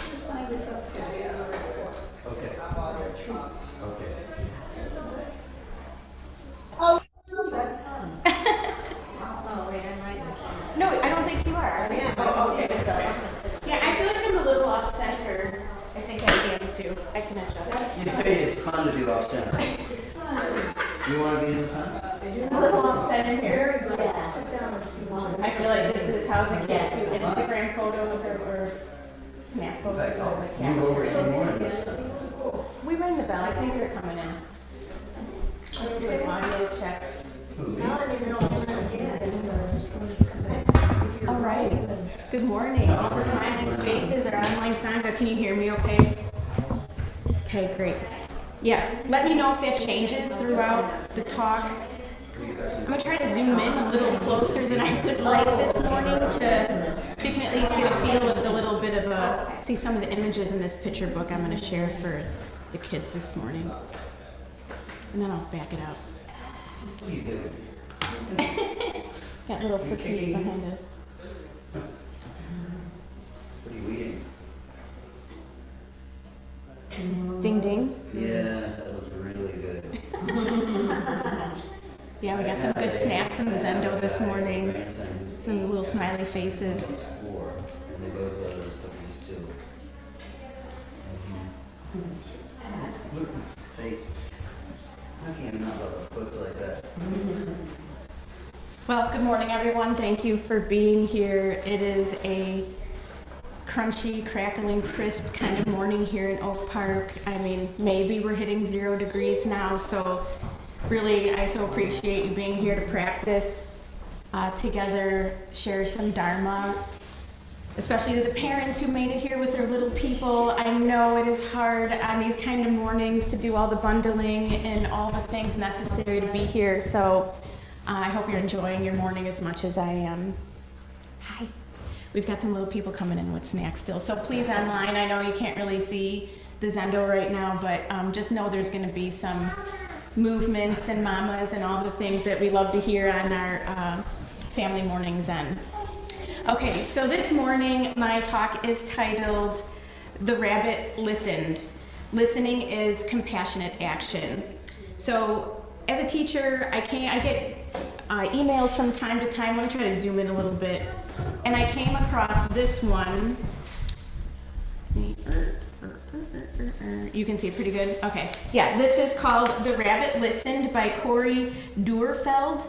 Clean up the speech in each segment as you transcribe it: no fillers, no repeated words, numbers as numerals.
just sign this up. Okay. Okay. Oh, that's fun. Oh, wait, I'm right. No, I don't think you are. I am. Oh, okay. Okay. Yeah, I feel like I'm a little off center. I think I am too. I can adjust. That's Yeah, it's fun to do off center. the sun. You want to be in the sun? A little off center here. Very good. Yeah. Sit down and see one. I feel like this is how the kids do Instagram photos or snap In photos. fact, or I'll like move over some more in this. We rang the bell. I think they're coming in. Let's do an audio check. Now I'm in the middle of one again. All right. Good morning. All the smiling faces are online Sangha. Can you hear me okay? Okay, great. Yeah, let me know if that changes throughout the talk. I'm going to try to zoom in a little closer than I would like this morning so you can at least get a feel of the little bit of see some of the images in this picture book I'm going to share for the kids this morning. And then I'll back it out. What are you doing? Got little footsies behind us. What are you eating? Ding ding. Yes, that looks really good. Yeah, we got some good snacks in the Zendo this morning. Grandson Some little smiley faces. 4, and they both love those cookies too. Look at my face. How can you not love a puss like that? Well, good morning, everyone. Thank you for being here. It is a crunchy, crackling, crisp kind of morning here in Oak Park. I mean, maybe we're hitting 0 degrees now, so really, I so appreciate you being here to practice together, share some Dharma, especially to the parents who made it here with their little people. I know it is hard on these kind of mornings to do all the bundling and all the things necessary to be here, so I hope you're enjoying your morning as much as I am. Hi. We've got some little people coming in with snacks still, so please online, I know you can't really see the Zendo right now, but just know there's going to be some movements and mamas and all the things that we love to hear on our family morning Zen. Okay, so this morning my talk is titled The Rabbit Listened. Listening is compassionate action. So as a teacher, I get emails from time to time. Let me try to zoom in a little bit. And I came across this one. See, you can see it pretty good? Okay. Yeah, this is called The Rabbit Listened by Corey Duerfeld.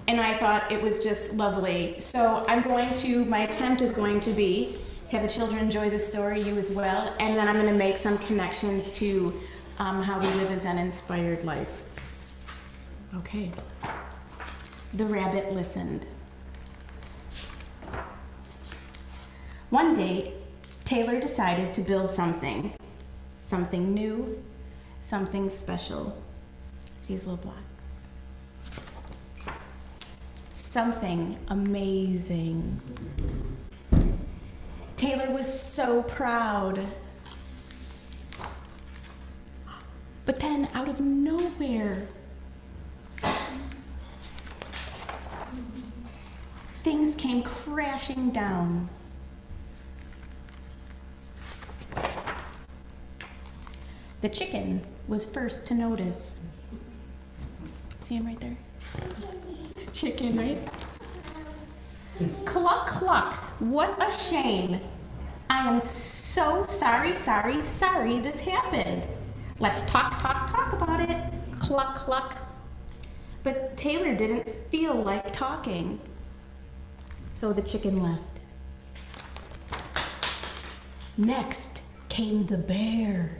And I thought it was just lovely. So my attempt is going to be to have the children enjoy the story, you as well, and then I'm going to make some connections to how we live a Zen-inspired life. Okay. The Rabbit Listened. One day, Taylor decided to build something new, something special. See these little blocks? Something amazing. Taylor was so proud. But then, out of nowhere, things came crashing down. The chicken was first to notice. See him right there? Chicken, right? Cluck, cluck. What a shame. I am so sorry this happened. Let's talk about it. Cluck, cluck. But Taylor didn't feel like talking. So the chicken left. Next came the bear.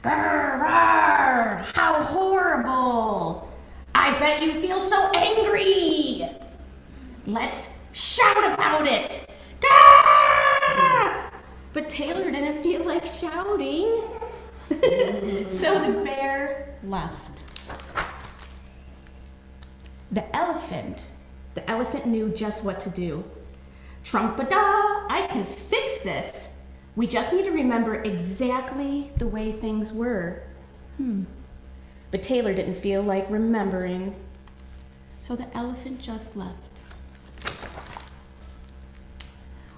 Grr, grr, how horrible! I bet you feel so angry! Let's shout about it! Grr! But Taylor didn't feel like shouting. So the bear left. The elephant knew just what to do. Trumpa-da, I can fix this. We just need to remember exactly the way things were. But Taylor didn't feel like remembering. So the elephant just left.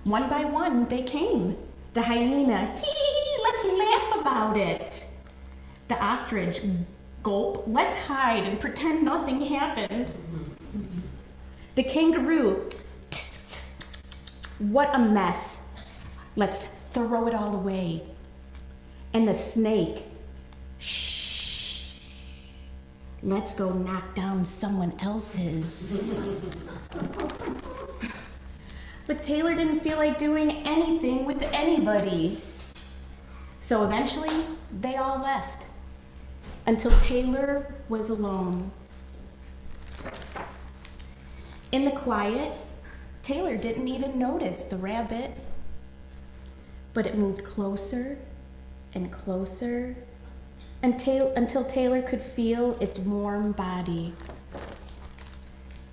One by one, they came. The hyena, hee, let's laugh about it. The ostrich, gulp, let's hide and pretend nothing happened. The kangaroo, tisk, tisk, what a mess. Let's throw it all away. And the snake, shh, let's go knock down someone else's. But Taylor didn't feel like doing anything with anybody. So eventually, they all left, until Taylor was alone. In the quiet, Taylor didn't even notice the rabbit, but it moved closer and closer until Taylor could feel its warm body.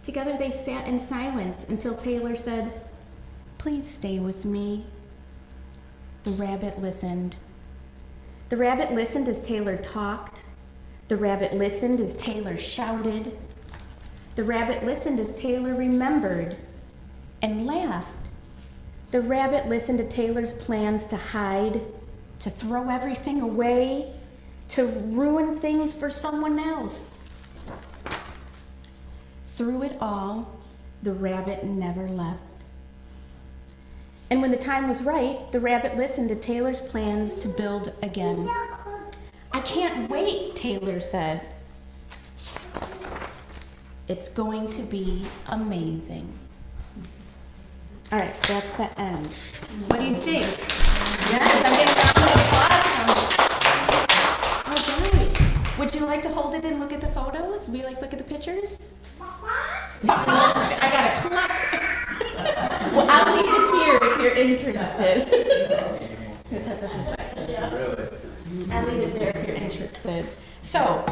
Together they sat in silence until Taylor said, "Please stay with me." The rabbit listened. The rabbit listened as Taylor talked. The rabbit listened as Taylor shouted. The rabbit listened as Taylor remembered and laughed. The rabbit listened to Taylor's plans to hide, to throw everything away, to ruin things for someone else. Through it all, the rabbit never left. And when the time was right, the rabbit listened to Taylor's plans to build again. "I can't wait," Taylor said. "It's going to be amazing." All right, that's the end. What do you think? Yes, I'm getting a round of applause from. All right. Would you like to hold it and look at the photos? Would you like to look at the pictures? I got a clock. Well, I'll leave it here if you're interested. I'll leave it there if you're interested. So,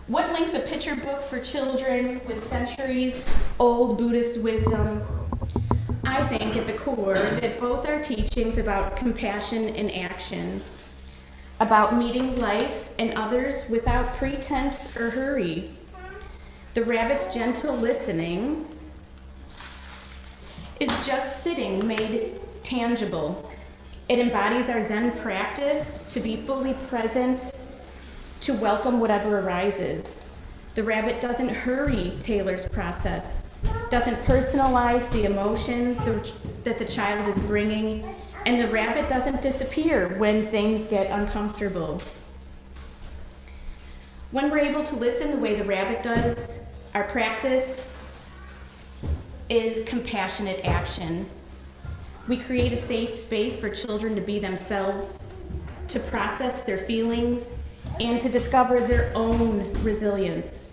what links a picture book for children with centuries-old Buddhist wisdom? I think at the core that both are teachings about compassion in action, about meeting life and others without pretense or hurry. The rabbit's gentle listening is just sitting made tangible. It embodies our Zen practice to be fully present, to welcome whatever arises. The rabbit doesn't hurry Taylor's process, doesn't personalize the emotions that the child is bringing, and the rabbit doesn't disappear when things get uncomfortable. When we're able to listen the way the rabbit does, our practice is compassionate action. We create a safe space for children to be themselves, to process their feelings, and to discover their own resilience.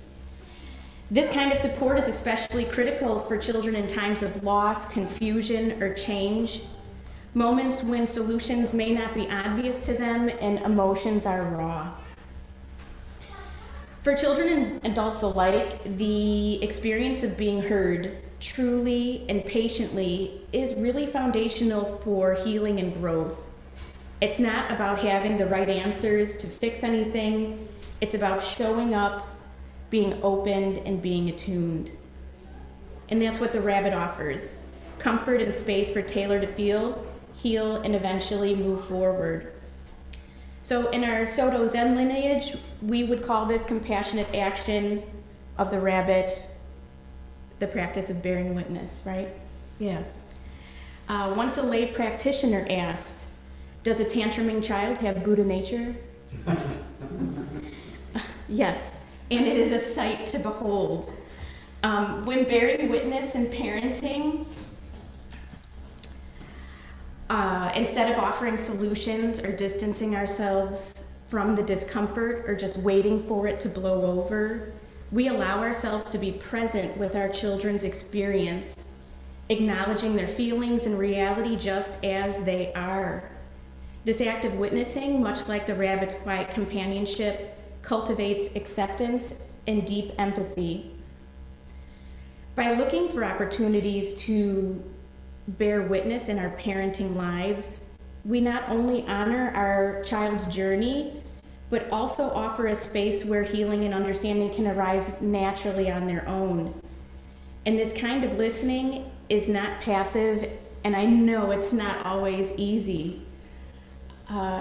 This kind of support is especially critical for children in times of loss, confusion, or change, moments when solutions may not be obvious to them and emotions are raw. For children and adults alike, the experience of being heard truly and patiently is really foundational for healing and growth. It's not about having the right answers to fix anything. It's about showing up, being opened, and being attuned. And that's what the rabbit offers: comfort and space for Taylor to feel, heal, and eventually move forward. So in our Soto Zen lineage, we would call this compassionate action of the rabbit the practice of bearing witness, right? Yeah. Once a lay practitioner asked, "Does a tantruming child have Buddha nature?" Yes, and it is a sight to behold. When bearing witness in parenting, instead of offering solutions or distancing ourselves from the discomfort or just waiting for it to blow over, we allow ourselves to be present with our children's experience, acknowledging their feelings and reality just as they are. This act of witnessing, much like the rabbit's quiet companionship, cultivates acceptance and deep empathy. By looking for opportunities to bear witness in our parenting lives, we not only honor our child's journey, but also offer a space where healing and understanding can arise naturally on their own. And this kind of listening is not passive, and I know it's not always easy.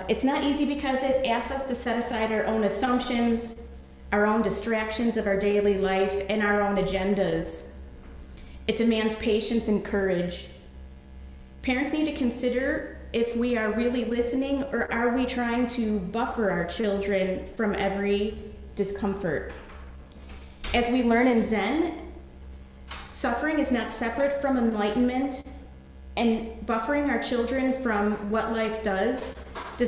It's not easy because it asks us to set aside our own assumptions, our own distractions of our daily life, and our own agendas. It demands patience and courage. Parents need to consider if we are really listening, or are we trying to buffer our children from every discomfort. As we learn in Zen, suffering is not separate from enlightenment, and buffering our children from what life does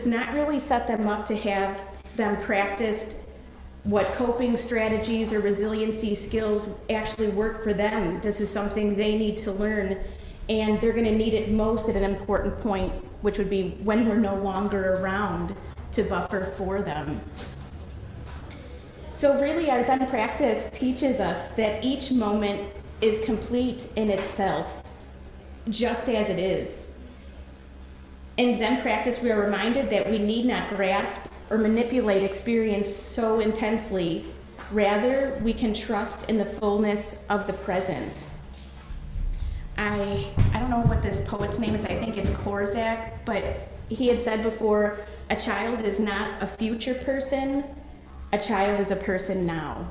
not really set them up to have them practice what coping strategies or resiliency skills actually work for them. This is something they need to learn, and they're going to need it most at an important point, which would be when we're no longer around to buffer for them. So really, our Zen practice teaches us that each moment is complete in itself, just as it is. In Zen practice, we are reminded that we need not grasp or manipulate experience so intensely. Rather, we can trust in the fullness of the present. I don't know what this poet's name is. I think it's Korzak, but he had said before, a child is not a future person, a child is a person now.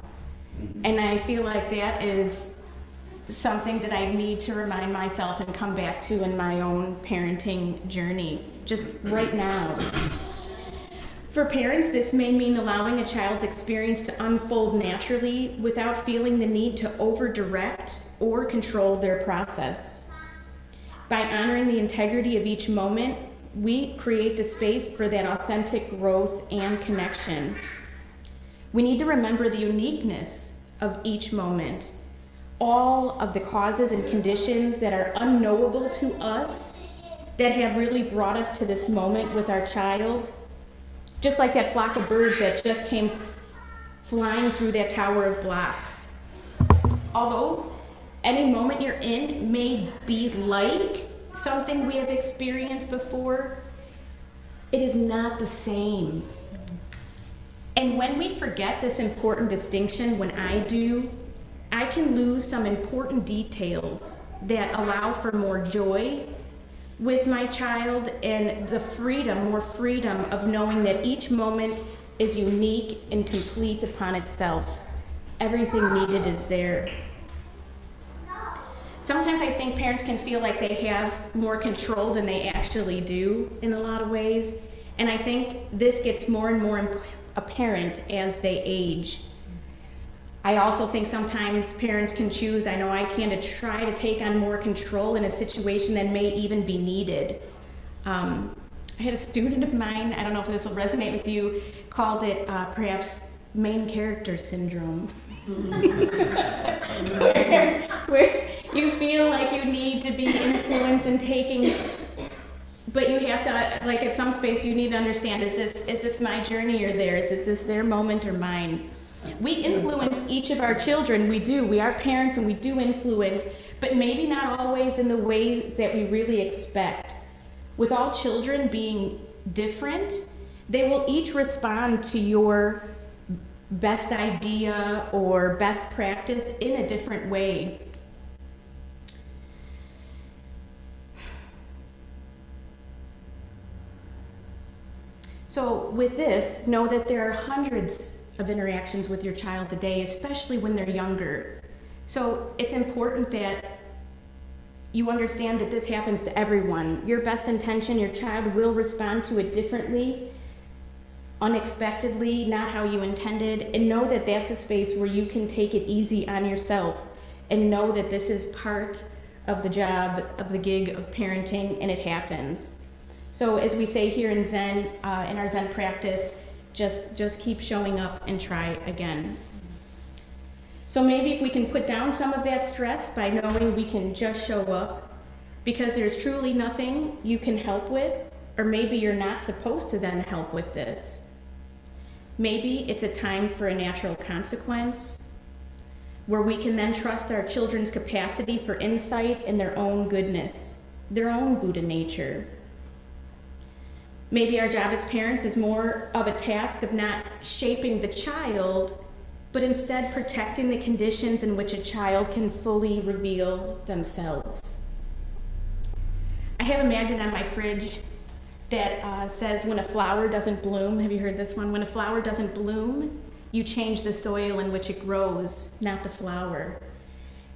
And I feel like that is something that I need to remind myself and come back to in my own parenting journey, just right now. For parents, this may mean allowing a child's experience to unfold naturally without feeling the need to over-direct or control their process. By honoring the integrity of each moment, we create the space for that authentic growth and connection. We need to remember the uniqueness of each moment, all of the causes and conditions that are unknowable to us that have really brought us to this moment with our child. Just like that flock of birds that just came flying through that tower of blocks. Although any moment you're in may be like something we have experienced before, it is not the same. And when we forget this important distinction, when I do, I can lose some important details that allow for more joy with my child and the more freedom of knowing that each moment is unique and complete upon itself. Everything needed is there. Sometimes I think parents can feel like they have more control than they actually do in a lot of ways, and I think this gets more and more apparent as they age. I also think sometimes parents can choose, I know I can, to try to take on more control in a situation that may even be needed. I had a student of mine, I don't know if this will resonate with you, called it perhaps main character syndrome. where you feel like you need to be influenced and taking, but you have to, like at some space you need to understand, is this my journey or theirs? Is this their moment or mine? We influence each of our children, we do. We are parents and we do influence, but maybe not always in the ways that we really expect. With all children being different, they will each respond to your best idea or best practice in a different way. So with this, know that there are hundreds of interactions with your child a day, especially when they're younger. So it's important that you understand that this happens to everyone. Your best intention, your child will respond to it differently, unexpectedly, not how you intended, and know that that's a space where you can take it easy on yourself and know that this is part of the job, of the gig of parenting, and it happens. So as we say here in Zen, in our Zen practice, just keep showing up and try again. So maybe if we can put down some of that stress by knowing we can just show up, because there's truly nothing you can help with, or maybe you're not supposed to then help with this. Maybe it's a time for a natural consequence, where we can then trust our children's capacity for insight in their own goodness, their own Buddha nature. Maybe our job as parents is more of a task of not shaping the child, but instead protecting the conditions in which a child can fully reveal themselves. I have a magnet on my fridge that says when a flower doesn't bloom. Have you heard this one? When a flower doesn't bloom, you change the soil in which it grows, not the flower.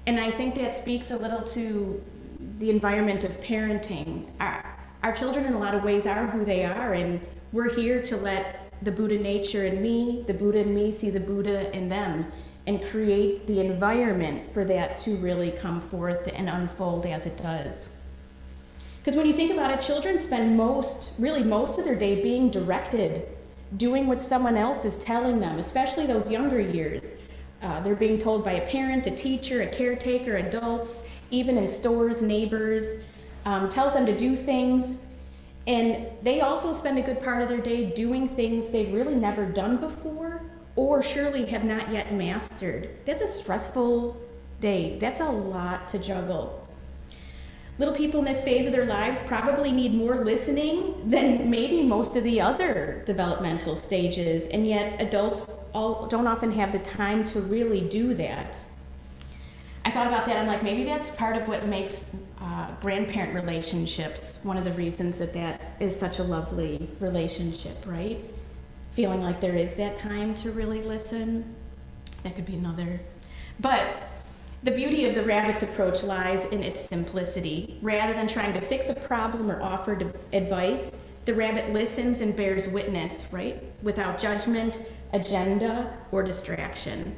And I think that speaks a little to the environment of parenting. Our children in a lot of ways are who they are, and we're here to let the Buddha nature in me, the Buddha in me, see the Buddha in them, and create the environment for that to really come forth and unfold as it does. Because when you think about it, children spend most of their day being directed, doing what someone else is telling them, especially those younger years. They're being told by a parent, a teacher, a caretaker, adults, even in stores, neighbors, tells them to do things. And they also spend a good part of their day doing things they've really never done before or surely have not yet mastered. That's a stressful day. That's a lot to juggle. Little people in this phase of their lives probably need more listening than maybe most of the other developmental stages, and yet adults don't often have the time to really do that. I thought about that. I'm like, maybe that's part of what makes grandparent relationships one of the reasons that is such a lovely relationship, right? Feeling like there is that time to really listen. That could be another. But the beauty of the rabbit's approach lies in its simplicity. Rather than trying to fix a problem or offer advice, the rabbit listens and bears witness, right? Without judgment, agenda, or distraction.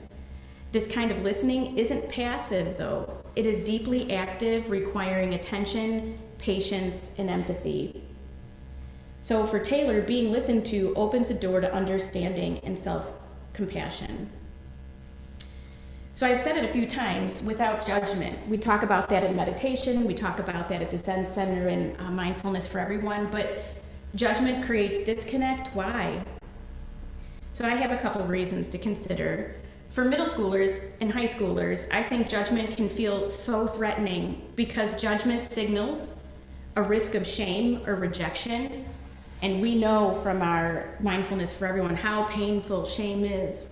This kind of listening isn't passive, though. It is deeply active, requiring attention, patience, and empathy. So for Taylor, being listened to opens a door to understanding and self-compassion. So I've said it a few times, without judgment. We talk about that in meditation, we talk about that at the Zen Center in Mindfulness for Everyone, but judgment creates disconnect. Why? So I have a couple of reasons to consider. For middle schoolers and high schoolers, I think judgment can feel so threatening because judgment signals a risk of shame or rejection, and we know from our Mindfulness for Everyone how painful shame is.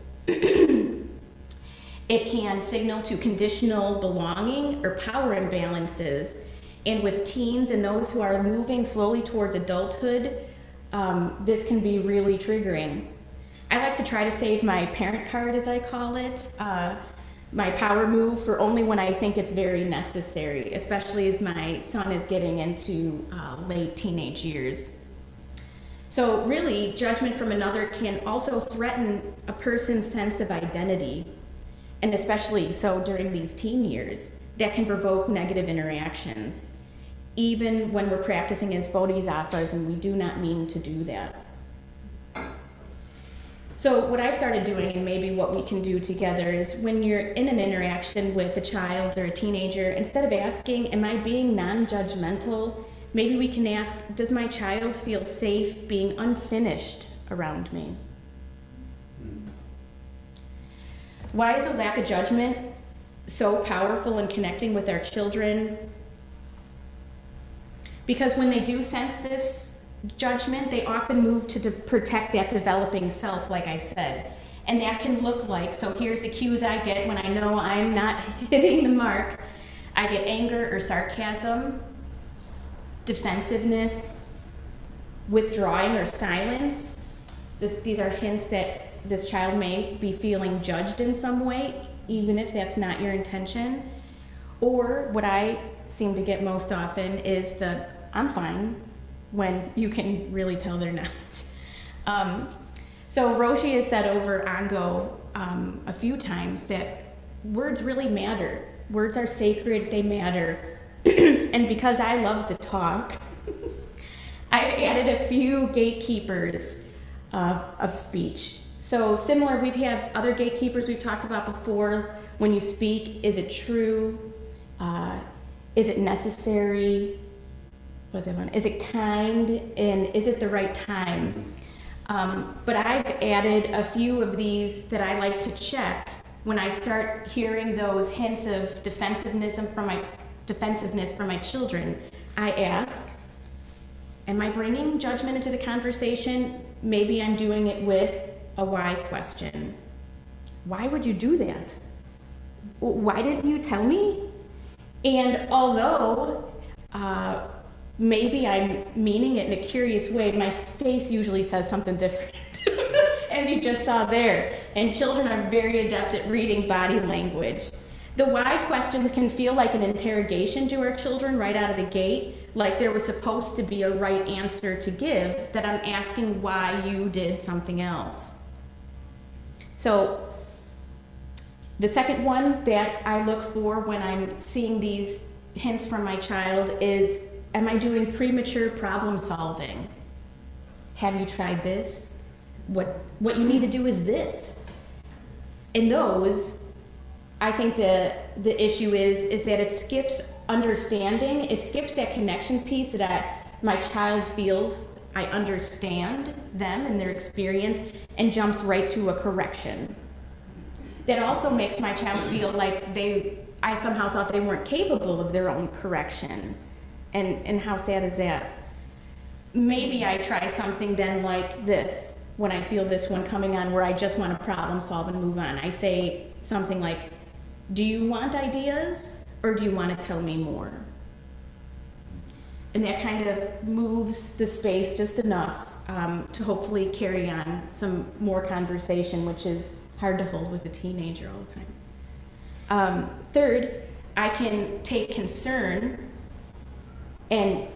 It can signal to conditional belonging or power imbalances. And with teens and those who are moving slowly towards adulthood, this can be really triggering. I like to try to save my parent card, as I call it, my power move for only when I think it's very necessary, especially as my son is getting into late teenage years. So really, judgment from another can also threaten a person's sense of identity. And especially so during these teen years, that can provoke negative interactions, even when we're practicing as bodhisattvas and we do not mean to do that. So what I've started doing, and maybe what we can do together, is when you're in an interaction with a child or a teenager, instead of asking, am I being non-judgmental, maybe we can ask, does my child feel safe being unfinished around me? Why is a lack of judgment so powerful in connecting with our children? Because when they do sense this judgment, they often move to protect that developing self, like I said. And that can look like, so here's the cues I get when I know I'm not hitting the mark. I get anger or sarcasm, defensiveness, withdrawing or silence. These are hints that this child may be feeling judged in some way, even if that's not your intention. Or what I seem to get most often is the I'm fine, when you can really tell they're not. So Roshi has said over Ango a few times that words really matter. Words are sacred, they matter. And because I love to talk, I've added a few gatekeepers of speech. So similar, we've had other gatekeepers we've talked about before. When you speak, is it true? Is it necessary? What's that one? Is it kind? And is it the right time? But I've added a few of these that I like to check when I start hearing those hints of defensiveness from my children. I ask, am I bringing judgment into the conversation? Maybe I'm doing it with a why question. why would you do that? Why didn't you tell me? And although maybe I'm meaning it in a curious way, my face usually says something different, as you just saw there. And children are very adept at reading body language. The why questions can feel like an interrogation to our children right out of the gate, like there was supposed to be a right answer to give, that I'm asking why you did something else. So the second one that I look for when I'm seeing these hints from my child is, am I doing premature problem solving? Have you tried this? What you need to do is this. In those, I think the issue is that it skips understanding. It skips that connection piece that my child feels I understand them and their experience, and jumps right to a correction. That also makes my child feel like I somehow thought they weren't capable of their own correction. And how sad is that? Maybe I try something then like this, when I feel this one coming on where I just want to problem solve and move on. I say something like, do you want ideas or do you want to tell me more? And that kind of moves the space just enough to hopefully carry on some more conversation, which is hard to hold with a teenager all the time. Third, I can take concern and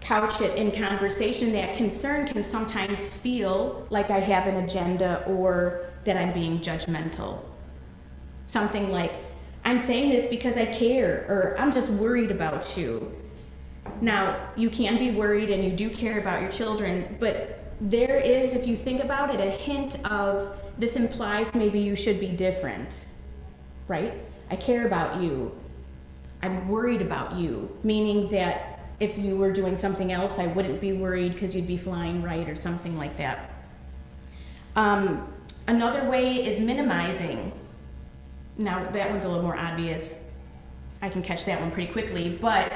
couch it in conversation. That concern can sometimes feel like I have an agenda or that I'm being judgmental. Something like, I'm saying this because I care, or I'm just worried about you. Now, you can be worried and you do care about your children, but there is, if you think about it, a hint of this implies maybe you should be different, right? I care about you. I'm worried about you, meaning that if you were doing something else, I wouldn't be worried because you'd be flying right or something like that. Another way is minimizing. Now, that one's a little more obvious. I can catch that one pretty quickly, but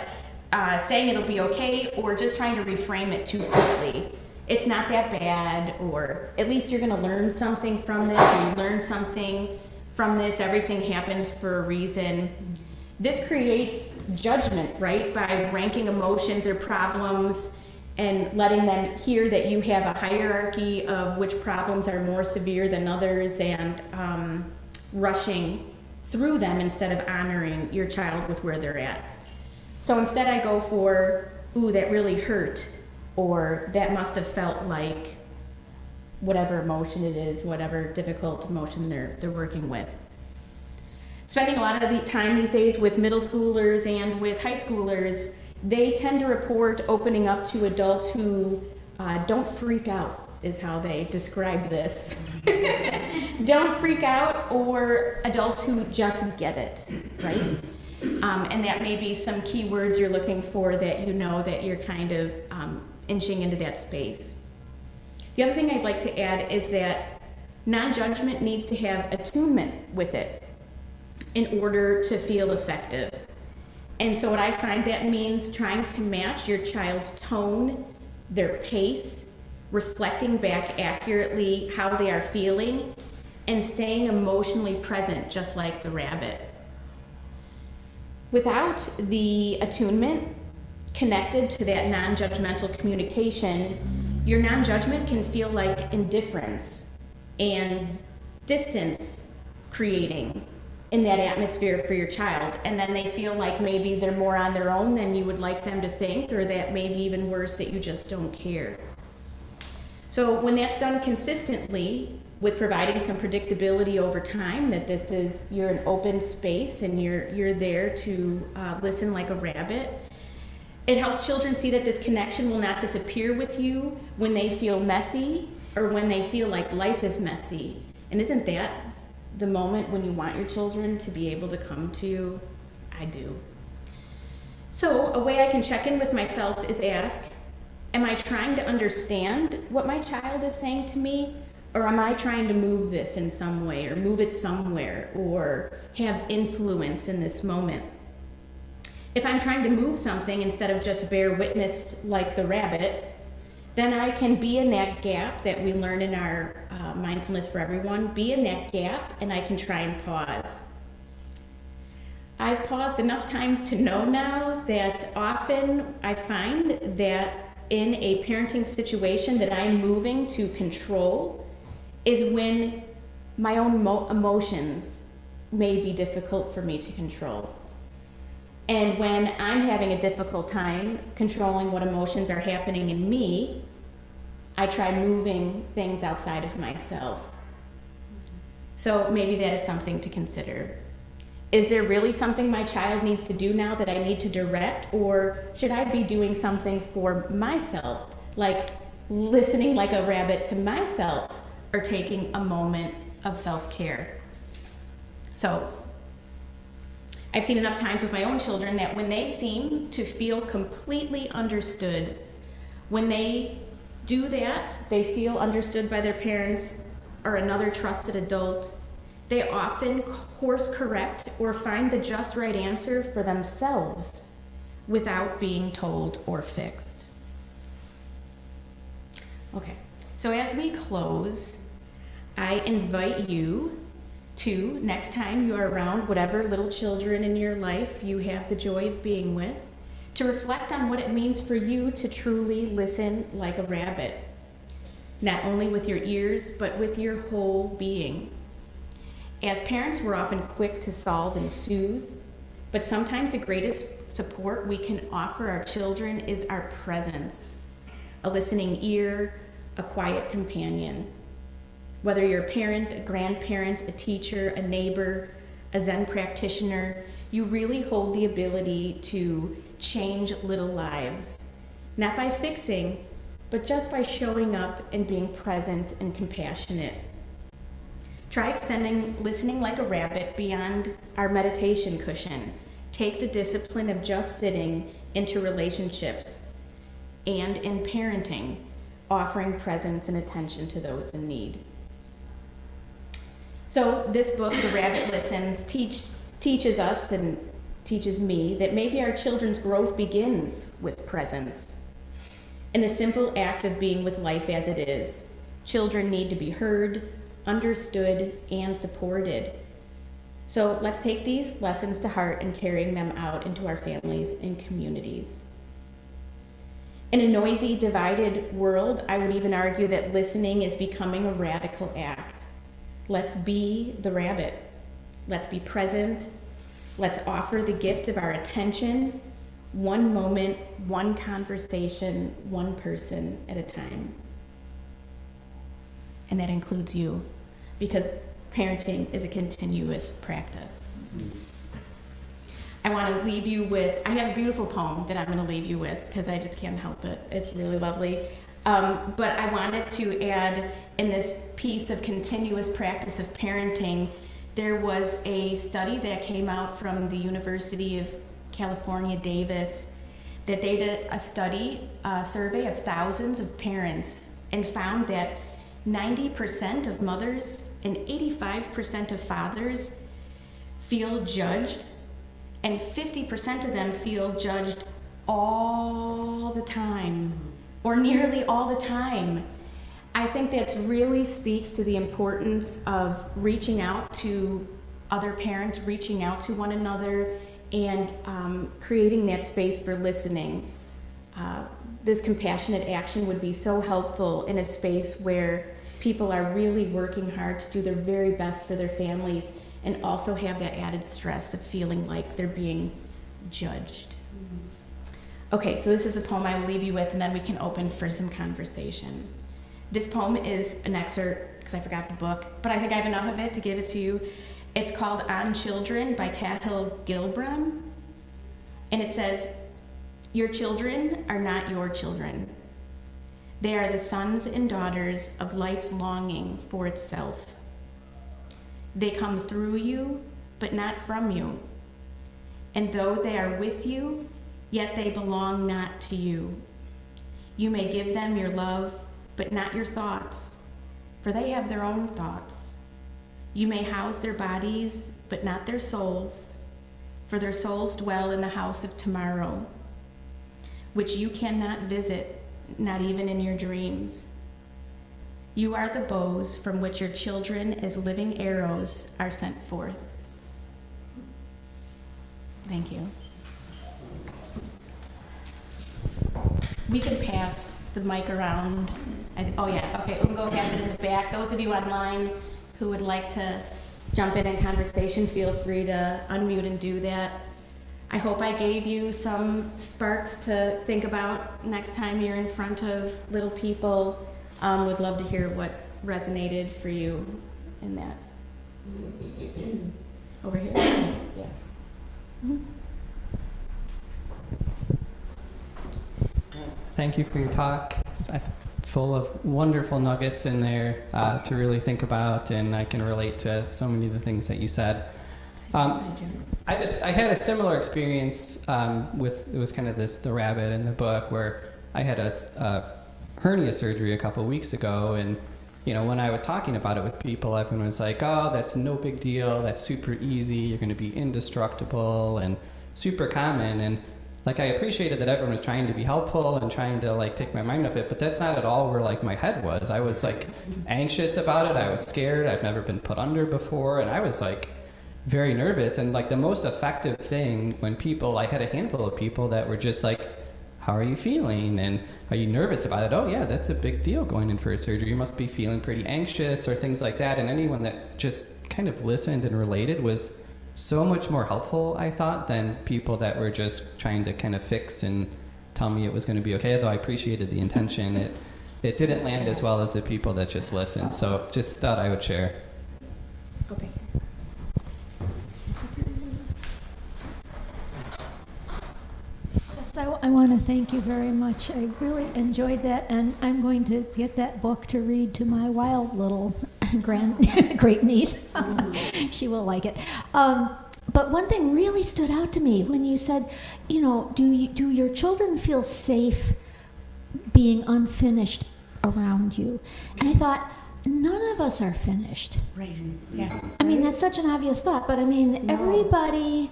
saying it'll be okay, or just trying to reframe it too quickly. It's not that bad, or at least you're gonna learn something from this, or you learn something from this, everything happens for a reason. This creates judgment, right? By ranking emotions or problems and letting them hear that you have a hierarchy of which problems are more severe than others, and rushing through them instead of honoring your child with where they're at. So instead I go for, ooh, that really hurt, or that must have felt like whatever emotion it is, whatever difficult emotion they're working with. Spending a lot of the time these days with middle schoolers and with high schoolers, they tend to report opening up to adults who don't freak out, is how they describe this. Don't freak out, or adults who just get it, right? And that may be some keywords you're looking for, that you know that you're kind of inching into that space. The other thing I'd like to add is that non-judgment needs to have attunement with it in order to feel effective. And so what I find that means trying to match your child's tone, their pace, reflecting back accurately how they are feeling, and staying emotionally present, just like the rabbit. Without the attunement connected to that non-judgmental communication, your non-judgment can feel like indifference and distance creating in that atmosphere for your child. And then they feel like maybe they're more on their own than you would like them to think, or that maybe even worse, that you just don't care. So when that's done consistently, with providing some predictability over time, that this is, you're an open space and you're there to listen like a rabbit, it helps children see that this connection will not disappear with you when they feel messy or when they feel like life is messy. And isn't that the moment when you want your children to be able to come to you? I do. So a way I can check in with myself is ask, am I trying to understand what my child is saying to me? Or am I trying to move this in some way, or move it somewhere, or have influence in this moment? If I'm trying to move something instead of just bear witness like the rabbit, then I can be in that gap that we learn in our Mindfulness for Everyone, be in that gap, and I can try and pause. I've paused enough times to know now that often I find that in a parenting situation that I'm moving to control is when my own emotions may be difficult for me to control. And when I'm having a difficult time controlling what emotions are happening in me, I try moving things outside of myself. So maybe that is something to consider. Is there really something my child needs to do now that I need to direct, or should I be doing something for myself, like listening like a rabbit to myself, or taking a moment of self-care? So I've seen enough times with my own children that when they seem to feel completely understood, when they do that, they feel understood by their parents or another trusted adult, they often course correct or find the just right answer for themselves without being told or fixed. Okay, so as we close, I invite you to, next time you are around whatever little children in your life you have the joy of being with, to reflect on what it means for you to truly listen like a rabbit, not only with your ears, but with your whole being. As parents, we're often quick to solve and soothe, but sometimes the greatest support we can offer our children is our presence, a listening ear, a quiet companion. Whether you're a parent, a grandparent, a teacher, a neighbor, a Zen practitioner, you really hold the ability to change little lives, not by fixing, but just by showing up and being present and compassionate. Try extending listening like a rabbit beyond our meditation cushion. Take the discipline of just sitting into relationships and in parenting, offering presence and attention to those in need. So this book, The Rabbit Listens, teaches us and teaches me that maybe our children's growth begins with presence. In the simple act of being with life as it is, children need to be heard, understood, and supported. So let's take these lessons to heart and carrying them out into our families and communities. In a noisy, divided world, I would even argue that listening is becoming a radical act. Let's be the rabbit. Let's be present. Let's offer the gift of our attention, one moment, one conversation, one person at a time. And that includes you, because parenting is a continuous practice. I want to leave you with, I have a beautiful poem that I'm going to leave you with, because I just can't help it. It's really lovely. But I wanted to add, in this piece of continuous practice of parenting, there was a study that came out from the University of California, Davis, that they did a survey of thousands of parents and found that 90% of mothers and 85% of fathers feel judged, and 50% of them feel judged all the time, or nearly all the time. I think that really speaks to the importance of reaching out to other parents, reaching out to one another, and creating that space for listening. This compassionate action would be so helpful in a space where people are really working hard to do their very best for their families and also have that added stress of feeling like they're being judged. Okay, so this is a poem I will leave you with, and then we can open for some conversation. This poem is an excerpt, because I forgot the book, but I think I have enough of it to give it to you. It's called On Children by Cahill Gilbrun, and it says, "Your children are not your children. They are the sons and daughters of life's longing for itself. They come through you, but not from you. And though they are with you, yet they belong not to you. You may give them your love, but not your thoughts, for they have their own thoughts. You may house their bodies, but not their souls, for their souls dwell in the house of tomorrow, which you cannot visit, not even in your dreams. You are the bows from which your children as living arrows are sent forth. Thank you. We can pass the mic around. Oh yeah, okay, we can go pass it in the back. Those of you online who would like to jump in conversation, feel free to unmute and do that. I hope I gave you some sparks to think about next time you're in front of little people. Would love to hear what resonated for you in that. Over here? Yeah. Mm-hmm. Thank you for your talk. It's full of wonderful nuggets in there to really think about, and I can relate to so many of the things that you said. I had a similar experience with kind of the rabbit in the book, where I had a hernia surgery a couple weeks ago, and when I was talking about it with people, everyone was like, "Oh, that's no big deal. That's super easy. You're going to be indestructible," and super common. And I appreciated that everyone was trying to be helpful and trying to take my mind off it, but that's not at all where my head was. I was anxious about it. I was scared. I've never been put under before, and I was very nervous. And the most effective thing when I had a handful of people that were just "How are you feeling? And are you nervous about it?" "Oh yeah, that's a big deal going in for a surgery. You must be feeling pretty anxious," or things like that. And anyone that just kind of listened and related was so much more helpful, I thought, than people that were just trying to kind of fix and tell me it was going to be okay. Though I appreciated the intention, it didn't land as well as the people that just listened. So just thought I would share. Okay. I want to thank you very much. I really enjoyed that, and I'm going to get that book to read to my wild little great niece. She will like it. But one thing really stood out to me when you said, do your children feel safe being unfinished around you? And I thought, none of us are finished. Right. Yeah. I mean, that's such an obvious thought, but I mean, everybody.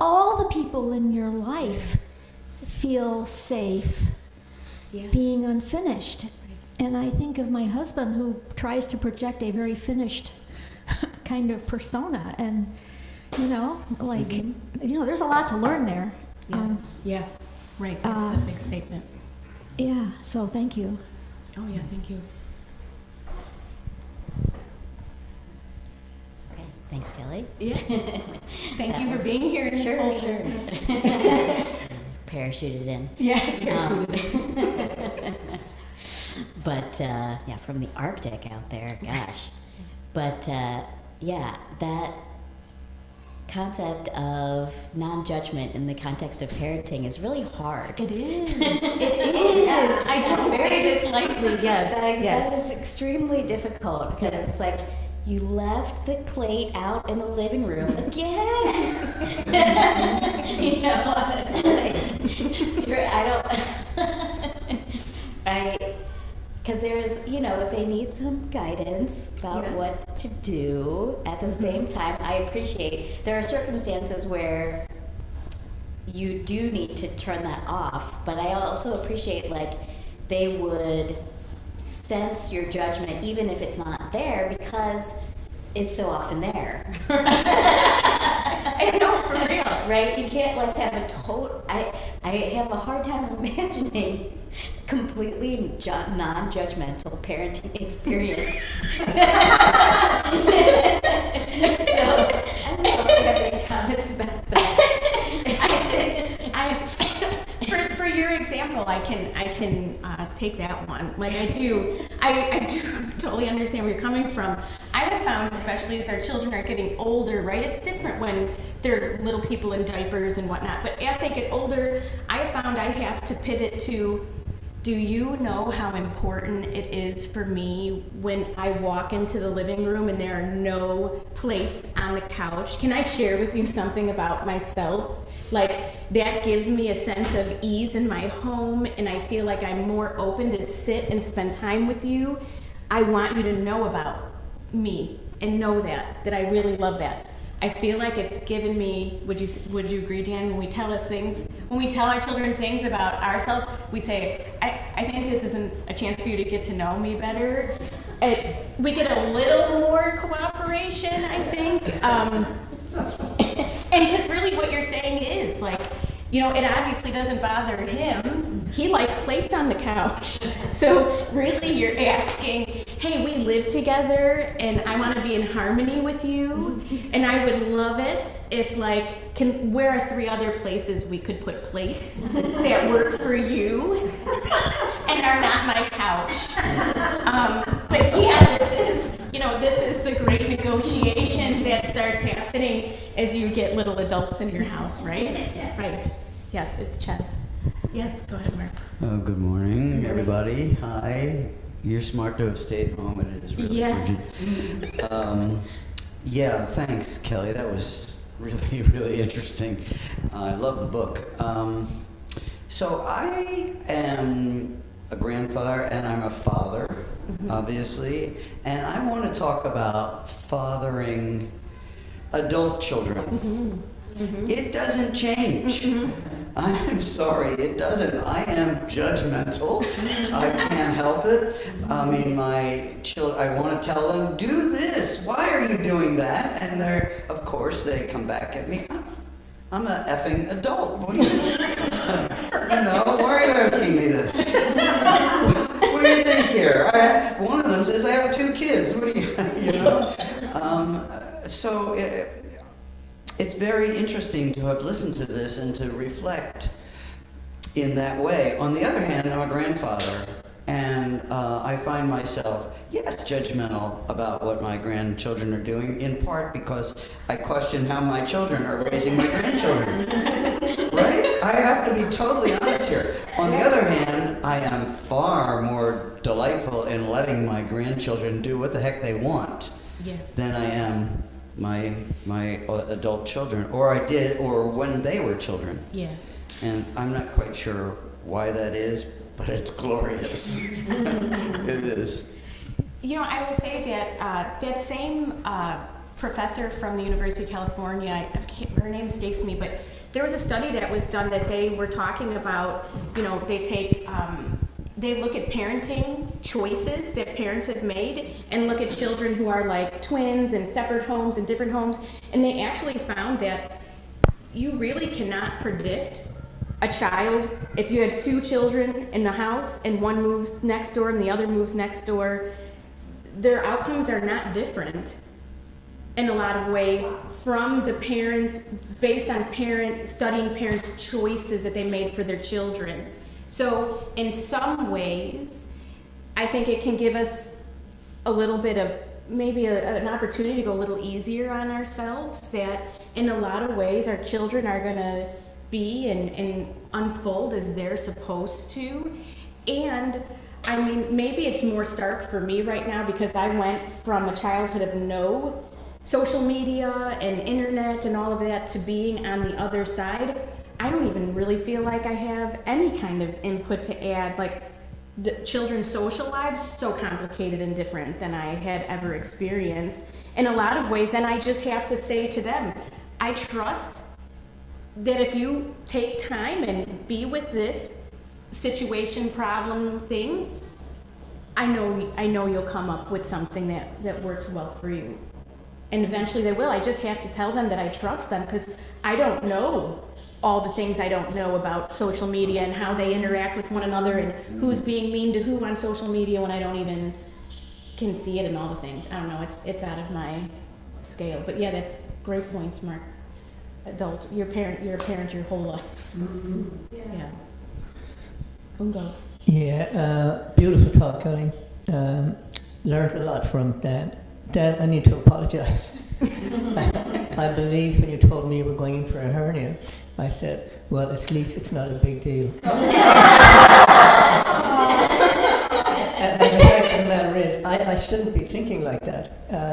All the people in your life feel safe being unfinished? And I think of my husband, who tries to project a very finished kind of persona, and there's a lot to learn there. Yeah. Right. That's a big statement. Yeah. So thank you. Oh yeah. Thank you. Thanks, Kelly. Yeah. Thank you for being here. Sure. Parachuted in. Yeah, parachuted. But from the Arctic out there, gosh. But that concept of non-judgment in the context of parenting is really hard. It is. It is. I don't say this lightly. Yes. That is extremely difficult, because it's you left the plate out in the living room again. Because there's, they need some guidance about what to do. At the same time, I appreciate there are circumstances where you do need to turn that off, but I also appreciate they would sense your judgment even if it's not there, because it's so often there. I know, for real. Right? You can't have a total. I have a hard time imagining completely non-judgmental parenting experience. So I don't know if you have any comments about that. For your example, I can take that one. I do totally understand where you're coming from. I have found, especially as our children are getting older, right? It's different when they're little people in diapers and whatnot. But as they get older, I found I have to pivot to, do you know how important it is for me when I walk into the living room and there are no plates on the couch? Can I share with you something about myself? That gives me a sense of ease in my home, and I feel like I'm more open to sit and spend time with you. I want you to know about me and know that I really love that. I feel like it's given me, would you agree, Dan, when we tell our children things about ourselves, we say, I think this is a chance for you to get to know me better. We get a little more cooperation, I think. And because really what you're saying is, like, you know, it obviously doesn't bother him. He likes plates on the couch. So really you're asking, hey, we live together and I want to be in harmony with you. And I would love it if, like, where are 3 other places we could put plates that work for you and are not my couch? But yeah, this is the great negotiation that starts happening as you get little adults in your house, right? Right. Yes, it's chess. Yes, go ahead, Mark. Good morning, everybody. Hi. You're smart to have stayed home. It is really frigid. Yeah, thanks, Kelly. That was really, really interesting. I love the book. So I am a grandfather and I'm a father, obviously, and I want to talk about fathering adult children. It doesn't change. I'm sorry, it doesn't. I am judgmental. I can't help it. I mean, my children, I want to tell them, do this. Why are you doing that? And of course, they come back at me. I'm an effing adult. What do you why are you asking me this? What do you think here? One of them says I have 2 kids. What do you, So it's very interesting to have listened to this and to reflect in that way. On the other hand, I'm a grandfather, and I find myself, yes, judgmental about what my grandchildren are doing, in part because I question how my children are raising my grandchildren. Right? I have to be totally honest here. On the other hand, I am far more delightful in letting my grandchildren do what the heck they want than I am my adult children, or when they were children. Yeah. And I'm not quite sure why that is, but it's glorious. It is. You know, I will say that that same professor from the University of California, her name escapes me, but there was a study that was done that they were talking about, they look at parenting choices that parents have made and look at children who are like twins and separate homes and different homes, and they actually found that you really cannot predict a child. If you had 2 children in the house and one moves next door and the other moves next door, their outcomes are not different in a lot of ways from the parents, based on studying parents' choices that they made for their children. So in some ways, I think it can give us a little bit of maybe an opportunity to go a little easier on ourselves, that in a lot of ways our children are going to be and unfold as they're supposed to. And I mean, maybe it's more stark for me right now because I went from a childhood of no social media and internet and all of that to being on the other side. I don't even really feel like I have any kind of input to add. Like, the children's social lives so complicated and different than I had ever experienced in a lot of ways. And I just have to say to them, I trust that if you take time and be with this situation, problem, thing, I know you'll come up with something that works well for you. And eventually they will. I just have to tell them that I trust them, because I don't know all the things I don't know about social media and how they interact with one another and who's being mean to who on social media when I don't even can see it and all the things. I don't know, it's out of my scale. But yeah, that's great points, Mark. Adult, you're a parent your whole life. Mm-hmm. Yeah. Ungo. Yeah, beautiful talk, Kelly. Learned a lot from Dad. Dad, I need to apologize. I believe when you told me you were going in for a hernia, I said, well, at least it's not a big deal. And the fact of the matter is, I shouldn't be thinking like that.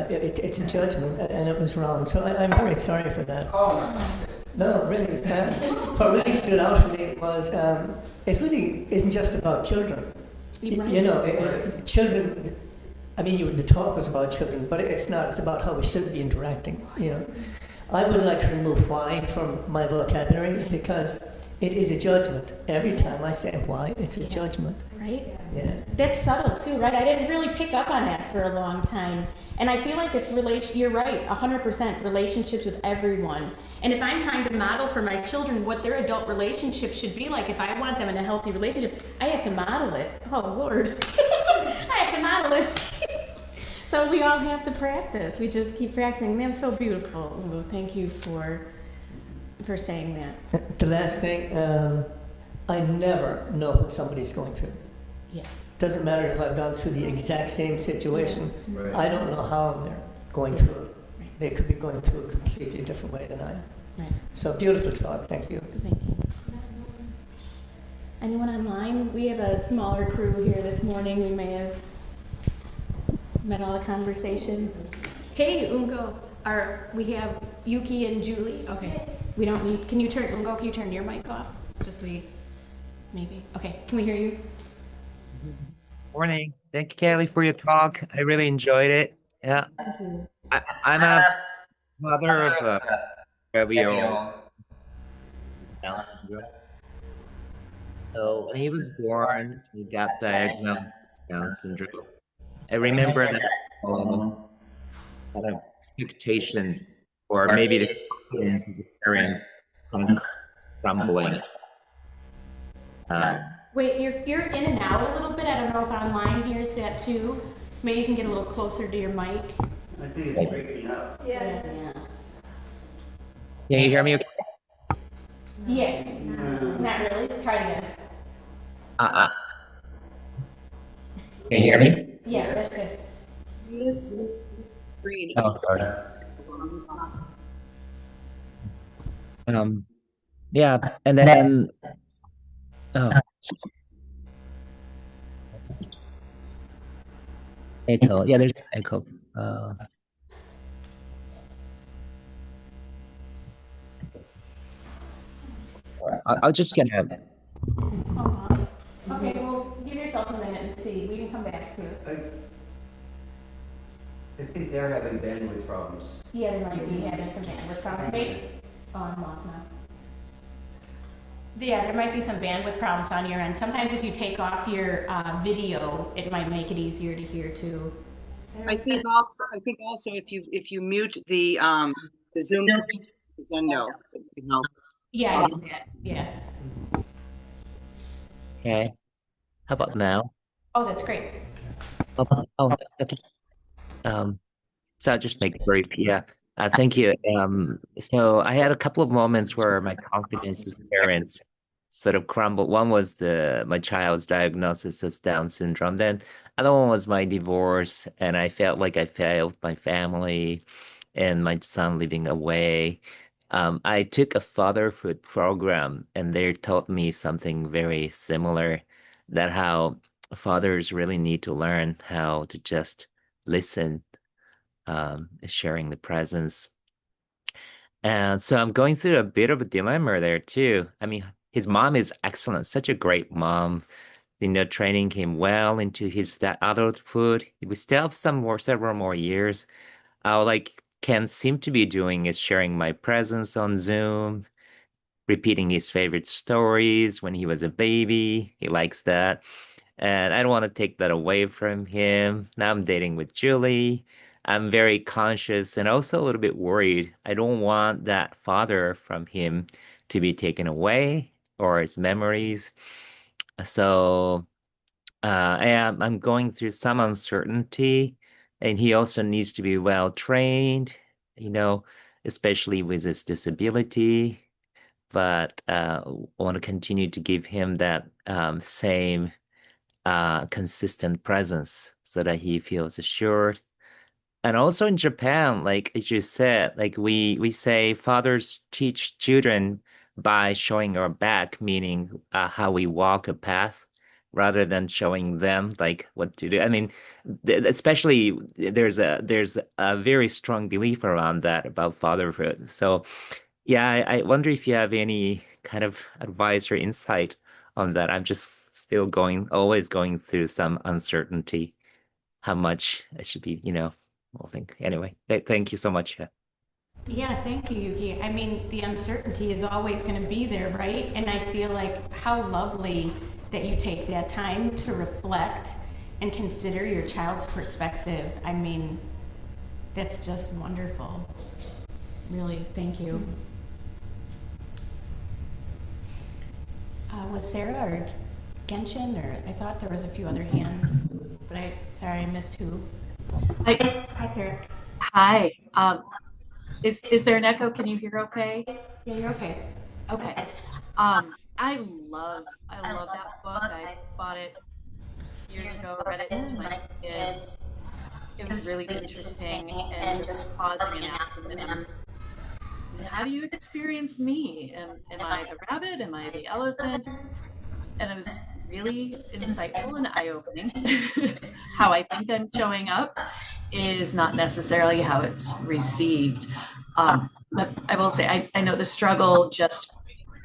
It's a judgment, and it was wrong. So I'm very sorry for that. No, really. What really stood out for me was it really isn't just about children. Children. I mean, the talk was about children, but it's not. It's about how we should be interacting. I would like to remove why from my vocabulary because it is a judgment. Every time I say why, it's a judgment. Right? Yeah. That's subtle too, right? I didn't really pick up on that for a long time. And I feel like it's you're right, 100% relationships with everyone. And if I'm trying to model for my children what their adult relationship should be like, if I want them in a healthy relationship, I have to model it. Oh, Lord. I have to model it. So we all have to practice. We just keep practicing. That's so beautiful. Ulu. Thank you for saying that. The last thing, I never know what somebody's going through. Yeah. Doesn't matter if I've gone through the exact same situation. Right. I don't know how they're going through it. They could be going through a completely different way than I am. Right. So beautiful talk. Thank you. Thank you. Anyone online? We have a smaller crew here this morning. We may have met all the conversation. Hey, Ungo. We have Yuki and Julie. Okay. We don't need. Can you turn Ungo? Can you turn your mic off? It's just maybe. Okay. Can we hear you? Morning. Thank you, Kelly, for your talk. I really enjoyed it. Yeah. Thank you. I'm a mother of a 12-year-old Down syndrome. So when he was born, he got diagnosed with Down syndrome. I remember that kind of expectations or maybe the confidence of the parent kind of crumbling. Wait, you're in and out a little bit. I don't know if online hears that too. Maybe you can get a little closer to your mic. I think it's breaking up. Yeah. Can you hear me? Yeah. Not really. Try it again. Can you hear me? Yeah, that's good. Oh, sorry. Yeah, and then echo. Yeah, there's echo. I'll just get a. Okay, well, give yourself a minute and see. We can come back to it. I think they're having bandwidth problems. Yeah, they might be having some bandwidth problems. Maybe. Oh, I'm off now. Yeah, there might be some bandwidth problems on your end. Sometimes if you take off your video, it might make it easier to hear too. I think also if you mute the Zoom, then no. Yeah, I did that. Yeah. Okay. How about now? Oh, that's great. Okay. So I'll just make it brief. Yeah. Thank you. So I had a couple of moments where my confidence as parents sort of crumbled. One was my child's diagnosis as Down syndrome. Then other one was my divorce, and I felt like I failed my family and my son living away. I took a fatherhood program, and they taught me something very similar, that how fathers really need to learn how to just listen, sharing the presence. And so I'm going through a bit of a dilemma there too. I mean, his mom is excellent, such a great mom. Training him well into his adulthood. We still have several more years. Ken seemed to be doing is sharing my presence on Zoom, repeating his favorite stories when he was a baby. He likes that. And I don't want to take that away from him. Now I'm dating with Julie. I'm very conscious and also a little bit worried. I don't want that father from him to be taken away or his memories. So I'm going through some uncertainty, and he also needs to be well trained, especially with his disability. But I want to continue to give him that same consistent presence so that he feels assured. And also in Japan, like as you said, like we say fathers teach children by showing our back, meaning how we walk a path, rather than showing them like what to do. I mean, especially there's a very strong belief around that about fatherhood. So yeah, I wonder if you have any kind of advice or insight on that. I'm just still always going through some uncertainty, how much I should be, we'll think. Anyway, thank you so much. Yeah, thank you, Yuki. I mean, the uncertainty is always going to be there, right? And I feel like how lovely that you take that time to reflect and consider your child's perspective. I mean, that's just wonderful. Really, thank you. Was Sarah or Genshin, or I thought there was a few other hands, but sorry, I missed who. Hi, Sarah. Hi. Is there an echo? Can you hear okay? Yeah, you're okay. Okay. I love that book. I bought it years ago, read it to my kids. It was really interesting and just pausing and asking them, how do you experience me? Am I the rabbit? Am I the elephant? And it was really insightful and eye-opening. How I think I'm showing up is not necessarily how it's received. But I will say, I know the struggle, just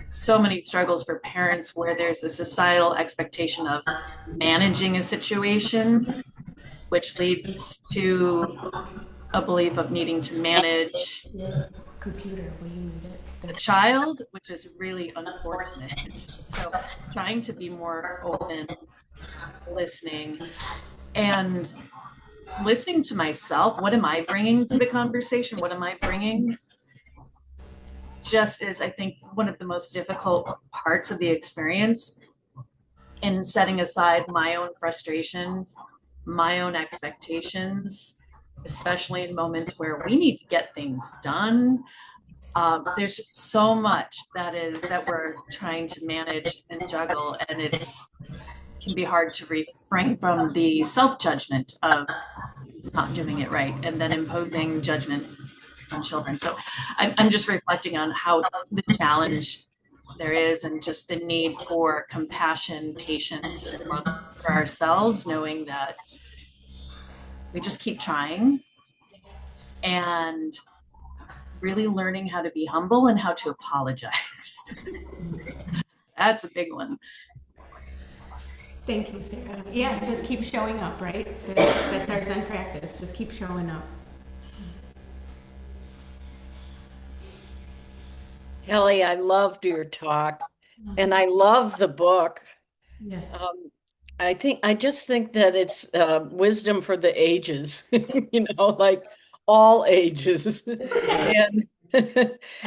so many struggles for parents where there's a societal expectation of managing a situation, which leads to a belief of needing to manage Computer, will you need it? the child, which is really unfortunate. So trying to be more open, listening, and listening to myself. What am I bringing to the conversation? What am I bringing? Just is, I think, one of the most difficult parts of the experience in setting aside my own frustration, my own expectations, especially in moments where we need to get things done. There's just so much that we're trying to manage and juggle, and it can be hard to refrain from the self-judgment of not doing it right and then imposing judgment on children. So I'm just reflecting on how the challenge there is, and just the need for compassion, patience, and love for ourselves, knowing that we just keep trying and really learning how to be humble and how to apologize. That's a big one. Thank you, Sarah. Yeah, just keep showing up, right? That's our Zen practice. Just keep showing up. Kelly, I loved your talk, and I love the book. Yeah. I just think that it's wisdom for the ages, like all ages,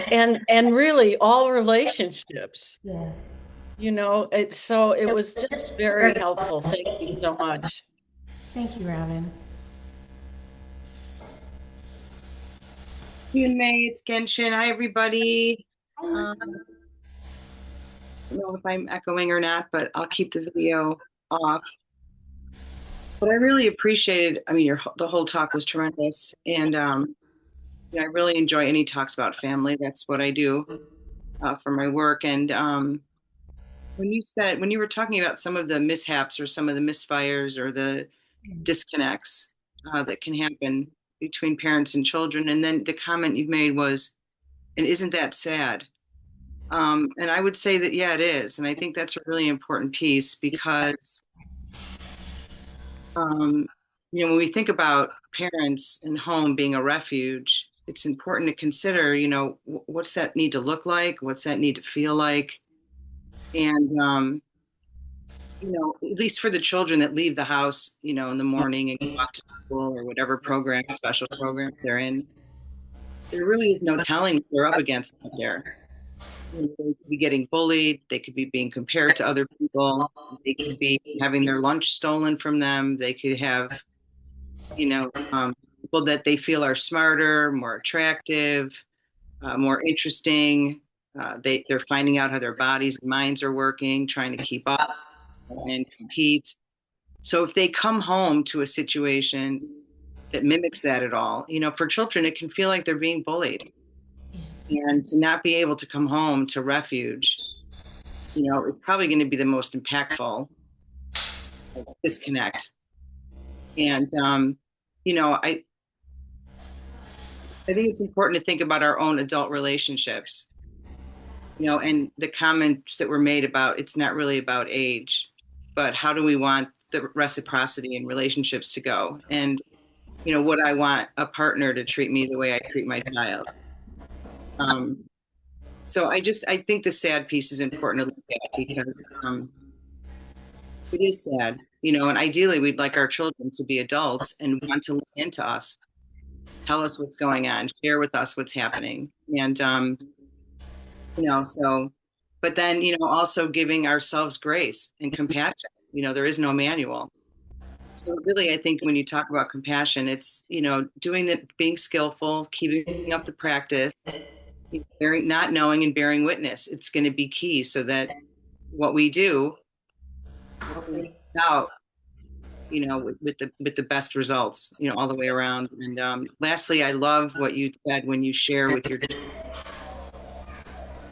and and really all relationships. Yeah. It was just very helpful. Thank you so much. Thank you, Robin. Junmei, it's Genshin. Hi, everybody. I don't know if I'm echoing or not, but I'll keep the video off. But I really appreciated, the whole talk was tremendous. And I really enjoy any talks about family. That's what I do for my work. And when you were talking about some of the mishaps or some of the misfires or the disconnects that can happen between parents and children, and then the comment you made was, and isn't that sad? And I would say that, yeah, it is. And I think that's a really important piece because, when we think about parents and home being a refuge, it's important to consider, what's that need to look like? What's that need to feel like? And, at least for the children that leave the house, in the morning and go off to school or whatever special program they're in, there really is no telling what they're up against out there. They could be getting bullied. They could be being compared to other people. They could be having their lunch stolen from them. They could have, people that they feel are smarter, more attractive, more interesting. They're finding out how their bodies and minds are working, trying to keep up and compete. So if they come home to a situation that mimics that at all, for children, it can feel like they're being bullied. And to not be able to come home to refuge, it's probably going to be the most impactful disconnect. And, I think it's important to think about our own adult relationships, and the comments that were made about it's not really about age, but how do we want the reciprocity in relationships to go? And, would I want a partner to treat me the way I treat my child? So I think the sad piece is important to look at because it is sad, and ideally we'd like our children to be adults and want to lean into us, tell us what's going on, share with us what's happening. And, but then, also giving ourselves grace and compassion. There is no manual. So really, I think when you talk about compassion, it's, being skillful, keeping up the practice, not knowing and bearing witness. It's going to be key so that what we do out, with the best results, all the way around. And lastly, I love what you said when you share with your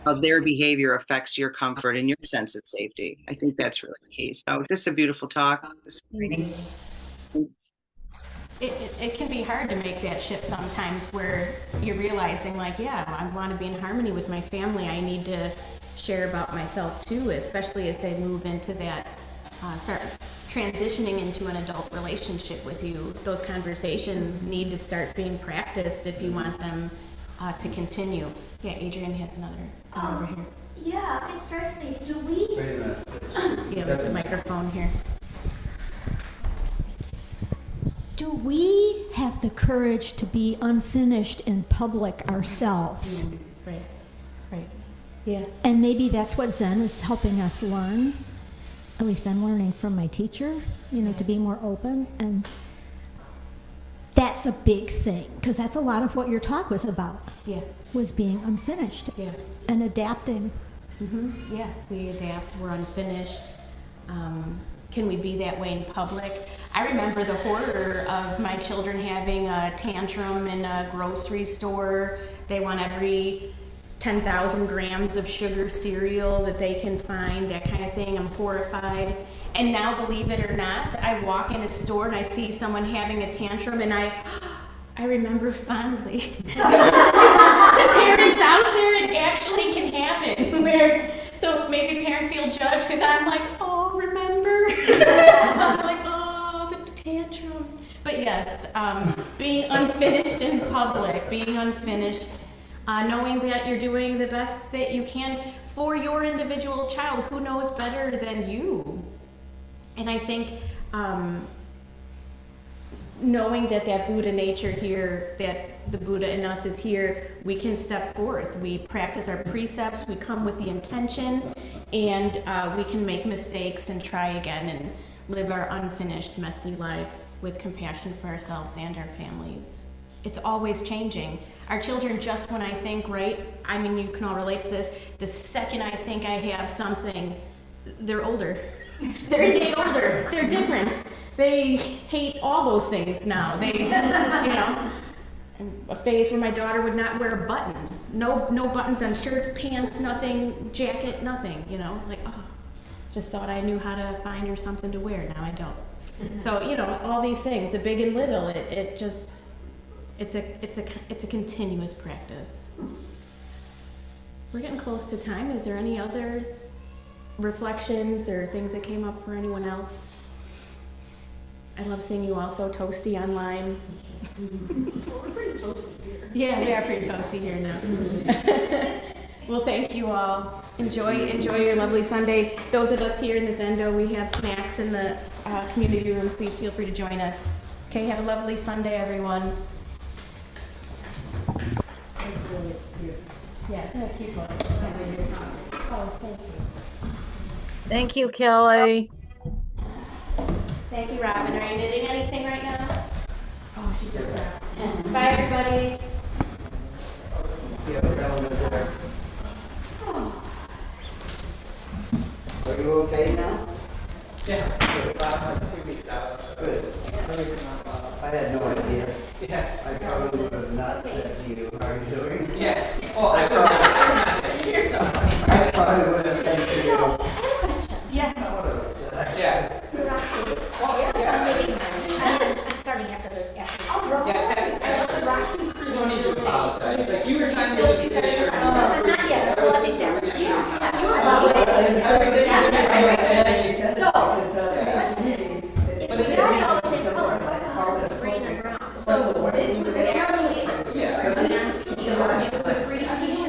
how their behavior affects your comfort and your sense of safety. I think that's really key. So just a beautiful talk. It can be hard to make that shift sometimes where you're realizing like, yeah, I want to be in harmony with my family. I need to share about myself too, especially as they move into that, start transitioning into an adult relationship with you. Those conversations need to start being practiced if you want them to continue. Yeah, Adrian has another one over here. Yeah, it strikes me. Do we? Wait a minute. Yeah, with the microphone here. Do we have the courage to be unfinished in public ourselves? Right. Yeah. And maybe that's what Zen is helping us learn. At least I'm learning from my teacher, to be more open. And that's a big thing, because that's a lot of what your talk was about. Yeah. Was being unfinished. Yeah. And adapting. Mm-hmm. Yeah, we adapt, we're unfinished. Can we be that way in public? I remember the horror of my children having a tantrum in a grocery store. They want every 10,000 grams of sugar cereal that they can find, that kind of thing. I'm horrified. And now, believe it or not, I walk in a store and I see someone having a tantrum and I remember fondly to parents out there, it actually can happen. So maybe parents feel judged because I'm like, oh, remember? I'm like, oh, the tantrum. But yes, being unfinished in public, being unfinished, knowing that you're doing the best that you can for your individual child. Who knows better than you? And I think knowing that Buddha nature here, that the Buddha in us is here, we can step forth. We practice our precepts, we come with the intention, and we can make mistakes and try again and live our unfinished, messy life with compassion for ourselves and our families. It's always changing. Our children, just when I think, right, I mean, you can all relate to this, the second I think I have something, they're older. They're a day older. They're different. They hate all those things now. They, a phase where my daughter would not wear a button. No buttons on shirts, pants, nothing, jacket, nothing, like, oh, just thought I knew how to find her something to wear. Now I don't. So, all these things, the big and little, it's a continuous practice. We're getting close to time. Is there any other reflections or things that came up for anyone else? I love seeing you all so toasty online. We're pretty toasty here. Yeah, we are pretty toasty here now. Well, thank you all. Enjoy your lovely Sunday. Those of us here in the Zendo, we have snacks in the community room. Please feel free to join us. Okay, have a lovely Sunday, everyone. Yeah, it's a cute one. Oh, thank you. Thank you, Kelly. Thank you, Robin. Are you knitting anything right now? Oh, she just got. Bye, everybody. Oh. Are you okay now? Yeah. 2 weeks out. Good. I had no idea. Yeah. I probably would have not said to you, how are you doing? Yeah. Well, I probably. You're so funny. I probably would have said to you. I have a question. Yeah. Yeah. I'm starting after the. Oh, You don't need to apologize. Like, you were trying to get your shirt. Not yet. Well, I think that. Yeah. You were lovely. But it They're is. all the same color, but ours is green and brown. So this was actually a It was a free t-shirt.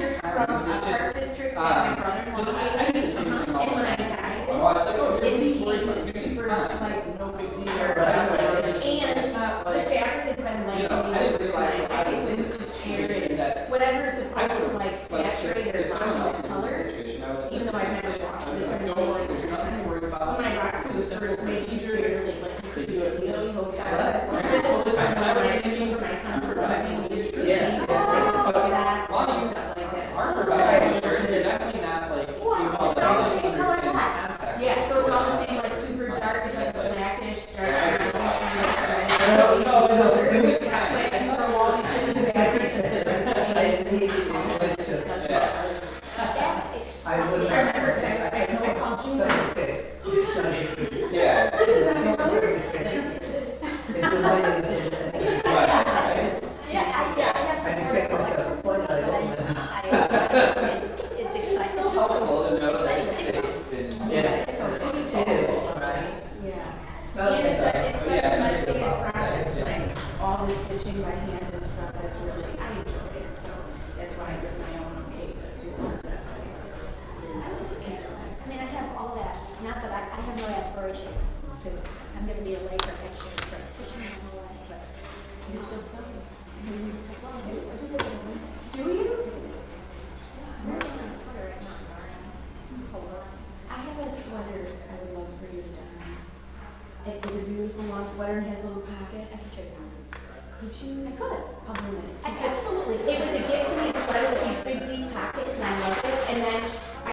I did the same thing all the time. I was like, oh, you're really worried about using font. It's no big deal. And it's not the like, fabric has been like, you know, I didn't realize that I was in this shared situation that whatever is supposed to like like, saturate or if someone else bind was in color. this situation, I would Even though I've never watched it, like, don't worry, there's nothing to worry about. When I got It's to a the simple first major procedure. like you could do Right. a really hotel. All the time, I would be thinking, my son's providing proposing. insurance. Yes. But Long as stuff like that. our providing insurance, they're definitely not like, you know, It's all the same color understand the black. context. Yeah, so it's all the same, like super dark, it's like blackish, dark. No, it was kind of. But you were walking through the fabrics of different states. That's exciting. I would I remember, I know it called It's not a mistake. It's not a mistake. Yeah. It's not a mistake. It's the way I just, Yeah, I have some. I just say to myself, why not? I don't know. It's exciting. It's helpful to know that it's safe and. Yeah. It's a, It is. yeah. Well, And it's such yeah, a it's meditative about- project, yeah. like all the stitching by hand and stuff, that's really, I enjoy it, so that's why I did my own case too. Because that's like, I mean, I have all that, not that I have no aspirations to, I'm gonna be a lay practitioner my whole life, but. you still study. Do you? I'm wearing my sweater right now, Laura. I have a sweater I would love for you to dye. It is a beautiful long sweater and has a little pocket. I could say could you? I could. I'll bring it. Absolutely. It was a gift to me, a sweater with these big deep pockets, and I loved it. And then